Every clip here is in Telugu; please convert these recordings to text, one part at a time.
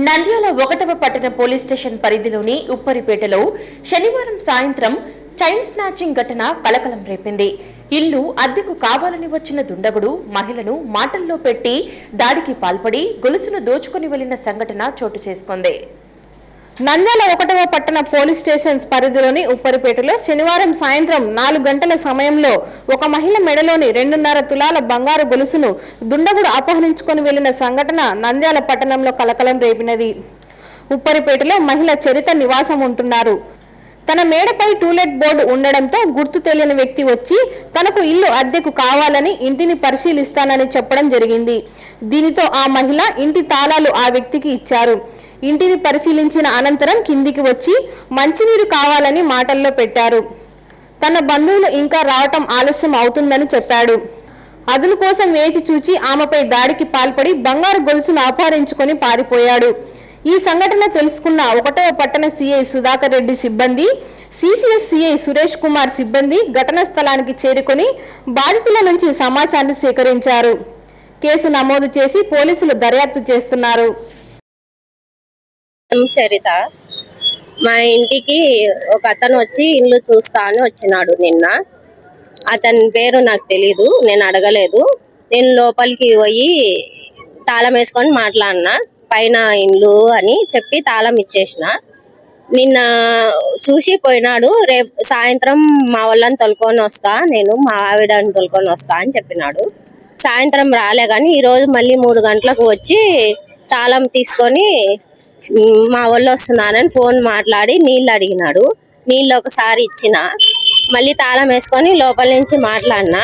నంద్యాల 1వ పట్టణ పోలీస్ స్టేషన్ పరిధిలోని ఉప్పరిపేటలో శనివారం సాయంత్రం చైన్ స్నాచింగ్ ఘటన కలకలం రేపింది. ఇల్లు అద్దెకు కావాలని వచ్చిన దుండగుడు మహిళను మాటల్లో పెట్టి దాడికి పాల్పడి గొలుసును దోచుకుని వెళ్లిన సంఘటన చోటు చేసుకుంది. నంద్యాల 1వ పట్టణ పోలీస్ స్టేషన్ పరిధిలోని ఉప్పరిపేటలో శనివారం సాయంత్రం 4 గంటల సమయంలో ఒక మహిళ మెడలోని 2.5 తులాల బంగారు గొలుసును దుండగుడు అపహరించుకొని వెళ్లిన సంఘటన నంద్యాల పట్టణంలో కలకలం రేపినది. ఉప్పరిపేటలో మహిళ చరిత నివాసం ఉంటున్నారు. తన మేడపై టూలెట్ బోర్డు ఉండడంతో గుర్తు తెలియని వ్యక్తి వచ్చి తనకు ఇల్లు అద్దెకు కావాలని ఇంటిని పరిశీలిస్తానని చెప్పడం జరిగింది. దీనితో ఆ మహిళ ఇంటి తాళాలు ఆ వ్యక్తికి ఇచ్చారు. ఇంటిని పరిశీలించిన అనంతరం కిందికి వచ్చి మంచినీరు కావాలని మాటల్లో పెట్టారు. తన బంధువులు ఇంకా రావటం ఆలస్యం అవుతుందని చెప్పాడు. అదును కోసం వేచి చూచి ఆమెపై దాడికి పాల్పడి బంగారు గొలుసును అపహరించుకొని పారిపోయాడు. ఈ సంఘటన తెలుసుకున్న 1వ పట్టణ సిఐ సుధాకర్ రెడ్డి సిబ్బంది, సిసిఎస్ సిఐ సురేష్ కుమార్ సిబ్బంది ఘటనా స్థలానికి చేరుకొని బాధితుల నుంచి సమాచారాన్ని సేకరించారు. కేసు నమోదు చేసి పోలీసులు దర్యాప్తు చేస్తున్నారు. చరిత, మా ఇంటికి ఒక అతను వచ్చి ఇల్లు చూస్తా అని వచ్చినాడు నిన్న. అతని పేరు నాకు తెలీదు, నేను అడగలేదు. నేను లోపలికి పోయి తాళం వేసుకొని మాట్లాడినా. పైన ఇల్లు అని చెప్పి తాళం ఇచ్చేసిన. నిన్న చూసి పోయినాడు. రేపు సాయంత్రం మా వాళ్ళని తొలుకొని వస్తా, నేను మా ఆవిడని తొలుకొని వస్తా అని చెప్పినాడు. సాయంత్రం రాలే కానీ ఈరోజు మళ్ళీ 3 గంటలకు వచ్చి తాళం తీసుకొని మా వాళ్ళు వస్తున్నానని ఫోన్ మాట్లాడి నీళ్ళు అడిగినాడు. నీళ్ళు ఒకసారి ఇచ్చిన, మళ్ళీ తాళం వేసుకొని లోపల నుంచి మాట్లాడినా.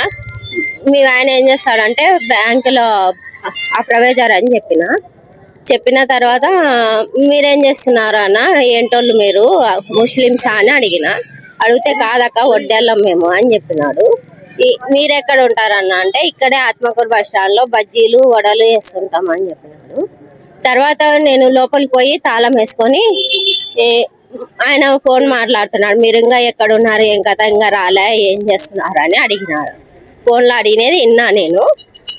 మీ ఆయన ఏం చేస్తాడంటే బ్యాంకులో అప్రవేజర్ అని చెప్పిన తర్వాత మీరేం చేస్తున్నారు అన్న, ఏంటోళ్ళు మీరు ముస్లిమ్సా అని అడిగితే కాదక్క వడ్డేళ్ళం మేము అని చెప్పినాడు. మీరెక్కడ ఉంటారన్న అంటే ఇక్కడే ఆత్మకూరు బస్ స్టాండ్ లో బజ్జీలు వడలు వేస్తుంటాం అని చెప్పినాడు. తర్వాత నేను లోపలికి పోయి తాళం వేసుకొని ఆయన ఫోన్ మాట్లాడుతున్నాడు. మీరు ఇంకా ఎక్కడ ఉన్నారు, ఏం కథ, ఇంకా రాలే, ఏం చేస్తున్నారు అని అడిగినాడు. ఫోన్లో అడిగినది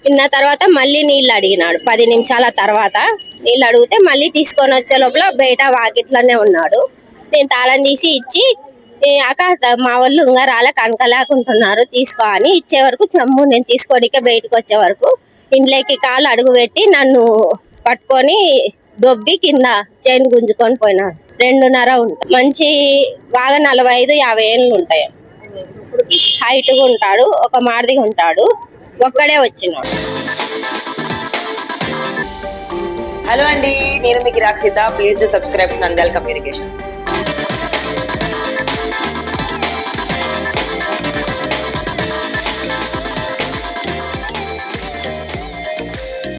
విన్న తర్వాత మళ్ళీ నీళ్ళు అడిగినాడు. 10 నిమిషాల తర్వాత నీళ్ళు అడిగితే మళ్ళీ తీసుకొని వచ్చే లోపల బయట వాకిట్లోనే ఉన్నాడు. నేను తాళం తీసి ఇచ్చి అక్క మా వాళ్ళు ఇంకా రాలే, కనకలేకుంటున్నారు, తీసుకో అని ఇచ్చే వరకు చెమ్ము నేను తీసుకోనికే బయటకు వచ్చే వరకు ఇంట్లోకి కాలు అడుగు పెట్టి నన్ను పట్టుకొని దొబ్బి కింద చైన్ గుంజుకొని పోయినాడు. 2.5 ఉంటాయి. మంచి బాగా 45-50 ఏళ్ళు ఉంటాయి. హైట్గా ఉంటాడు, ఒక మాదిరిగా ఉంటాడు. ఒక్కడే వచ్చినాడు. హలో అండి, నేను మీకు Rakshitha. Please do subscribe Nandyal communications.